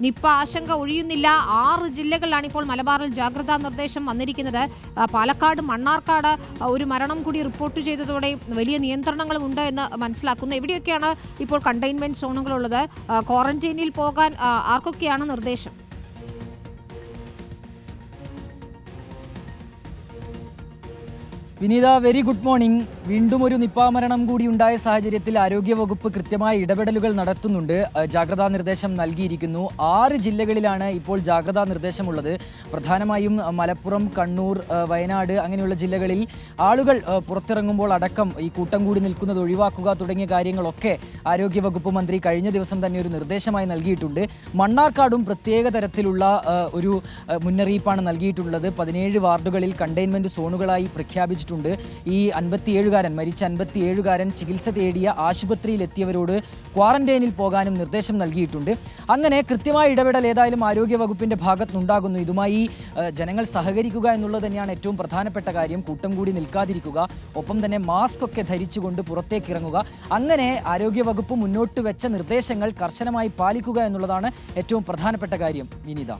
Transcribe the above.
Nipah ആശങ്ക ഒഴിയുന്നില്ല. 6 ജില്ലകളിലാണ് ഇപ്പോൾ മലബാറിൽ ജാഗ്രതാ നിർദ്ദേശം വന്നിരിക്കുന്നത്. പാലക്കാട്, മണ്ണാർക്കാട് ഒരു മരണം കൂടി റിപ്പോർട്ട് ചെയ്തതോടെ വലിയ നിയന്ത്രണങ്ങളും ഉണ്ട് എന്ന് മനസ്സിലാക്കുന്നു. എവിടെയൊക്കെയാണ് ഇപ്പോൾ കണ്ടെയ്ൻമെന്റ് സോണുകളുള്ളത്? ക്വാറന്റൈനിൽ പോകാൻ ആർക്കൊക്കെയാണ് നിർദ്ദേശം? വിനീത, വെരി ഗുഡ് മോർണിംഗ്. വീണ്ടും ഒരു നിപ്പ മരണം കൂടി ഉണ്ടായ സാഹചര്യത്തിൽ ആരോഗ്യവകുപ്പ് കൃത്യമായ ഇടപെടലുകൾ നടത്തുന്നുണ്ട്. ജാഗ്രതാ നിർദ്ദേശം നൽകിയിരിക്കുന്നു. 6 ജില്ലകളിലാണ് ഇപ്പോൾ ജാഗ്രതാ നിർദ്ദേശമുള്ളത്. പ്രധാനമായും മലപ്പുറം, കണ്ണൂർ, വയനാട് അങ്ങനെയുള്ള ജില്ലകളിൽ ആളുകൾ പുറത്തിറങ്ങുമ്പോൾ അടക്കം ഈ കൂട്ടം കൂടി നിൽക്കുന്നത് ഒഴിവാക്കുക തുടങ്ങിയ കാര്യങ്ങളൊക്കെ ആരോഗ്യവകുപ്പ് മന്ത്രി കഴിഞ്ഞ ദിവസം തന്നെ ഒരു നിർദ്ദേശമായി നൽകിയിട്ടുണ്ട്. മണ്ണാർക്കാടും പ്രത്യേക തരത്തിലുള്ള ഒരു മുന്നറിയിപ്പാണ് നൽകിയിട്ടുള്ളത്. 17 വാർഡുകളിൽ കണ്ടെയ്ൻമെൻറ്റ് സോണുകളായി പ്രഖ്യാപിച്ചിട്ടുണ്ട്. ഈ 57കാരൻ മരിച്ച 57കാരൻ ചികിത്സ തേടിയ ആശുപത്രിയിലെത്തിയവരോട് ക്വാറന്റൈനിൽ പോകാനും നിർദ്ദേശം നൽകിയിട്ടുണ്ട്. അങ്ങനെ കൃത്യമായ ഇടപെടൽ ഏതായാലും ആരോഗ്യവകുപ്പിൻ്റെ ഭാഗത്തുനിന്നുണ്ടാകുന്നു. ഇതുമായി ജനങ്ങൾ സഹകരിക്കുക എന്നുള്ളത് തന്നെയാണ് ഏറ്റവും പ്രധാനപ്പെട്ട കാര്യം. കൂട്ടം കൂടി നിൽക്കാതിരിക്കുക, ഒപ്പം തന്നെ മാസ്ക് ഒക്കെ ധരിച്ചുകൊണ്ട് പുറത്തേക്ക് ഇറങ്ങുക. അങ്ങനെ ആരോഗ്യവകുപ്പ് മുന്നോട്ട് വെച്ച നിർദ്ദേശങ്ങൾ കർശനമായി പാലിക്കുക എന്നുള്ളതാണ് ഏറ്റവും പ്രധാനപ്പെട്ട കാര്യം. വിനീത.